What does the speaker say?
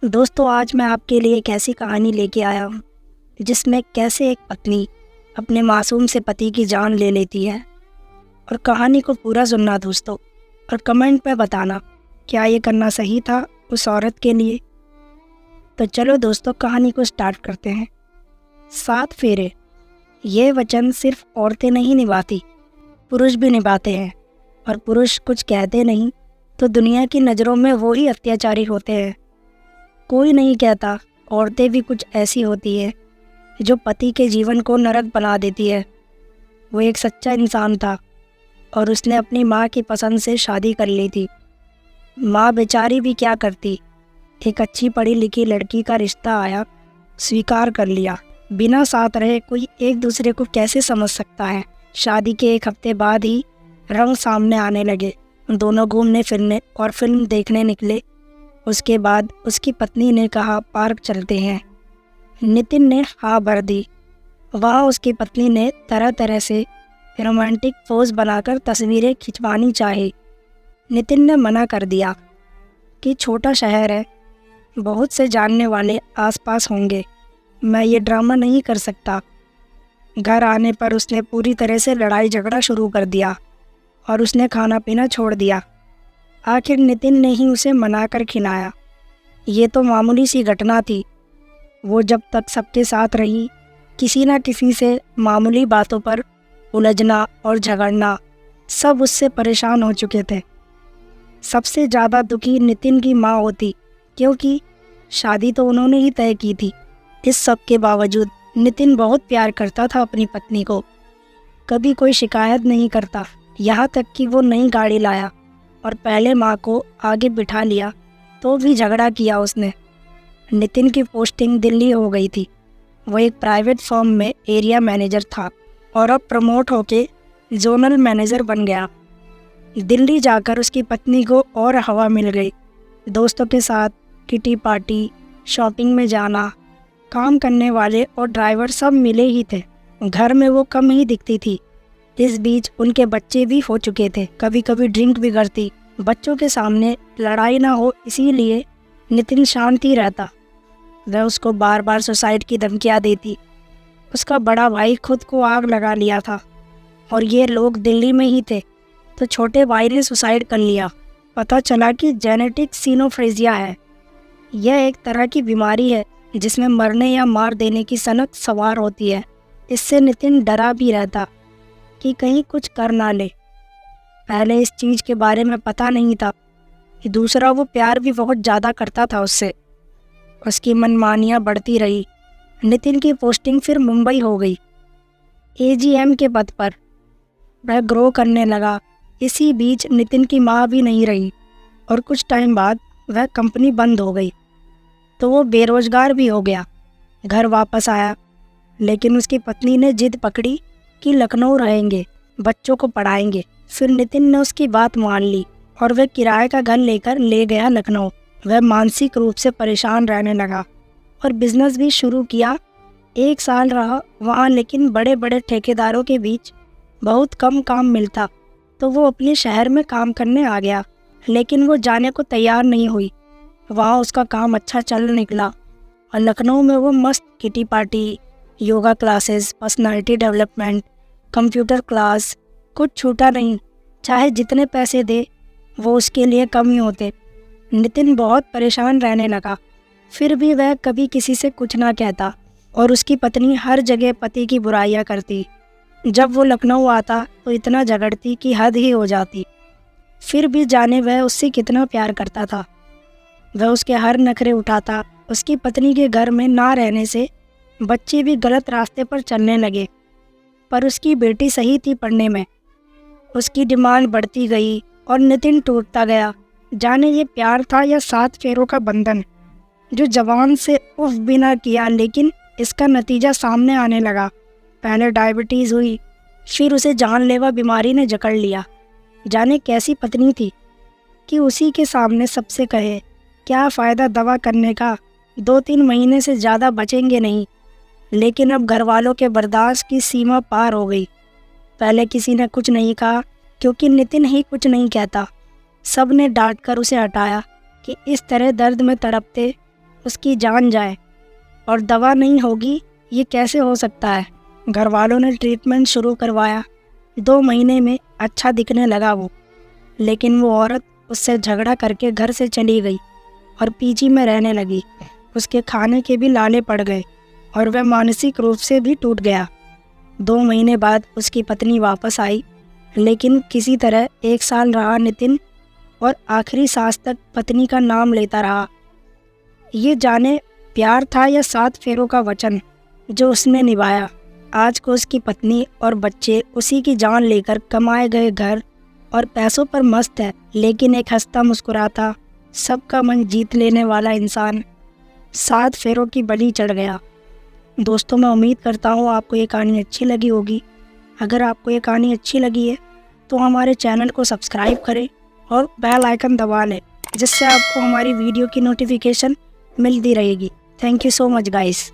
दोस्तों, आज मैं आपके लिए एक ऐसी कहानी लेके आया हूँ जिसमें कैसे एक पत्नी अपने मासूम से पति की जान ले लेती है। और कहानी को पूरा सुनना दोस्तों, और कमेंट में बताना क्या ये करना सही था उस औरत के लिए। तो चलो दोस्तों, कहानी को स्टार्ट करते हैं। 7 फेरे, ये वचन सिर्फ औरतें नहीं निभाती, पुरुष भी निभाते हैं। और पुरुष कुछ कहते नहीं तो दुनिया की नज़रों में वो ही अत्याचारी होते हैं। कोई नहीं कहता, औरतें भी कुछ ऐसी होती है जो पति के जीवन को नरक बना देती है। वो एक सच्चा इंसान था और उसने अपनी माँ की पसंद से शादी कर ली थी। माँ बेचारी भी क्या करती, एक अच्छी पढ़ी लिखी लड़की का रिश्ता आया, स्वीकार कर लिया। बिना साथ रहे कोई एक दूसरे को कैसे समझ सकता है। शादी के 1 हफ्ते बाद ही रंग सामने आने लगे। दोनों घूमने फिरने और फिल्म देखने निकले। उसके बाद उसकी पत्नी ने कहा पार्क चलते हैं। नितिन ने हाँ भर दी। वहाँ उसकी पत्नी ने तरह तरह से रोमांटिक पोज बनाकर तस्वीरें खिंचवानी चाही। नितिन ने मना कर दिया कि छोटा शहर है, बहुत से जानने वाले आसपास होंगे, मैं ये ड्रामा नहीं कर सकता। घर आने पर उसने पूरी तरह से लड़ाई झगड़ा शुरू कर दिया और उसने खाना पीना छोड़ दिया। आखिर नितिन ने ही उसे मनाकर खिलाया। ये तो मामूली सी घटना थी। वो जब तक सबके साथ रही, किसी न किसी से मामूली बातों पर उलझना और झगड़ना, सब उससे परेशान हो चुके थे। सबसे ज़्यादा दुखी नितिन की माँ होती, क्योंकि शादी तो उन्होंने ही तय की थी। इस सब के बावजूद नितिन बहुत प्यार करता था अपनी पत्नी को, कभी कोई शिकायत नहीं करता। यहाँ तक कि वो नई गाड़ी लाया और पहले माँ को आगे बिठा लिया तो भी झगड़ा किया उसने। नितिन की पोस्टिंग दिल्ली हो गई थी। वो एक प्राइवेट फर्म में एरिया मैनेजर था और अब प्रमोट होके जोनल मैनेजर बन गया। दिल्ली जाकर उसकी पत्नी को और हवा मिल गई। दोस्तों के साथ किटी पार्टी, शॉपिंग में जाना, काम करने वाले और ड्राइवर सब मिले ही थे। घर में वो कम ही दिखती थी। इस बीच उनके बच्चे भी हो चुके थे। कभी कभी ड्रिंक भी करती। बच्चों के सामने लड़ाई ना हो इसीलिए नितिन शांत ही रहता। वह उसको बार बार सुसाइड की धमकियाँ देती। उसका बड़ा भाई खुद को आग लगा लिया था और ये लोग दिल्ली में ही थे, तो छोटे भाई ने सुसाइड कर लिया। पता चला कि जेनेटिक सीनोफ्रेजिया है। यह एक तरह की बीमारी है जिसमें मरने या मार देने की सनक सवार होती है। इससे नितिन डरा भी रहता कि कहीं कुछ कर ना ले। पहले इस चीज़ के बारे में पता नहीं था कि दूसरा वो प्यार भी बहुत ज़्यादा करता था उससे। उसकी मनमानियाँ बढ़ती रही। नितिन की पोस्टिंग फिर मुंबई हो गई, एजीएम के पद पर। वह ग्रो करने लगा। इसी बीच नितिन की माँ भी नहीं रही और कुछ टाइम बाद वह कंपनी बंद हो गई, तो वो बेरोजगार भी हो गया। घर वापस आया, लेकिन उसकी पत्नी ने जिद पकड़ी कि लखनऊ रहेंगे, बच्चों को पढ़ाएंगे। फिर नितिन ने उसकी बात मान ली और वह किराए का घर लेकर ले गया लखनऊ। वह मानसिक रूप से परेशान रहने लगा और बिजनेस भी शुरू किया। 1 साल रहा वहाँ, लेकिन बड़े बड़े ठेकेदारों के बीच बहुत कम काम मिलता, तो वो अपने शहर में काम करने आ गया। लेकिन वो जाने को तैयार नहीं हुई। वहाँ उसका काम अच्छा चल निकला और लखनऊ में वो मस्त kitty party, yoga classes, personality development, computer class, कुछ छूटा नहीं। चाहे जितने पैसे दे वो उसके लिए कम ही होते। नितिन बहुत परेशान रहने लगा। फिर भी वह कभी किसी से कुछ ना कहता और उसकी पत्नी हर जगह पति की बुराइयां करती। जब वो लखनऊ आता तो इतना झगड़ती कि हद ही हो जाती। फिर भी जाने वह उससे कितना प्यार करता था। वह उसके हर नखरे उठाता। उसकी पत्नी के घर में ना रहने से बच्चे भी गलत रास्ते पर चलने लगे, पर उसकी बेटी सही थी पढ़ने में। उसकी डिमांड बढ़ती गई और नितिन टूटता गया। जाने ये प्यार था या 7 फेरों का बंधन, जो जवान से उफ भी ना किया, लेकिन इसका नतीजा सामने आने लगा। पहले डायबिटीज़ हुई, फिर उसे जानलेवा बीमारी ने जकड़ लिया। जाने कैसी पत्नी थी कि उसी के सामने सबसे कहे क्या फ़ायदा दवा करने का, 2-3 महीने से ज़्यादा बचेंगे नहीं। लेकिन अब घर वालों के बर्दाश्त की सीमा पार हो गई। पहले किसी ने कुछ नहीं कहा क्योंकि नितिन ही कुछ नहीं कहता। सब ने डांट कर उसे हटाया कि इस तरह दर्द में तड़पते उसकी जान जाए और दवा नहीं होगी, ये कैसे हो सकता है। घर वालों ने ट्रीटमेंट शुरू करवाया। 2 महीने में अच्छा दिखने लगा वो, लेकिन वो औरत उससे झगड़ा करके घर से चली गई और पीजी में रहने लगी। उसके खाने के भी लाले पड़ गए और वह मानसिक रूप से भी टूट गया। 2 महीने बाद उसकी पत्नी वापस आई, लेकिन किसी तरह 1 साल रहा नितिन और आखिरी सांस तक पत्नी का नाम लेता रहा। ये जाने प्यार था या 7 फेरों का वचन जो उसने निभाया। आज को उसकी पत्नी और बच्चे उसी की जान लेकर कमाए गए घर और पैसों पर मस्त है, लेकिन एक हंसता मुस्कुराता सबका मन जीत लेने वाला इंसान 7 फेरों की बलि चढ़ गया। दोस्तों, मैं उम्मीद करता हूँ आपको ये कहानी अच्छी लगी होगी। अगर आपको ये कहानी अच्छी लगी है तो हमारे चैनल को सब्सक्राइब करें और बेल आइकन दबा लें, जिससे आपको हमारी वीडियो की नोटिफिकेशन मिलती रहेगी। Thank you so much guys.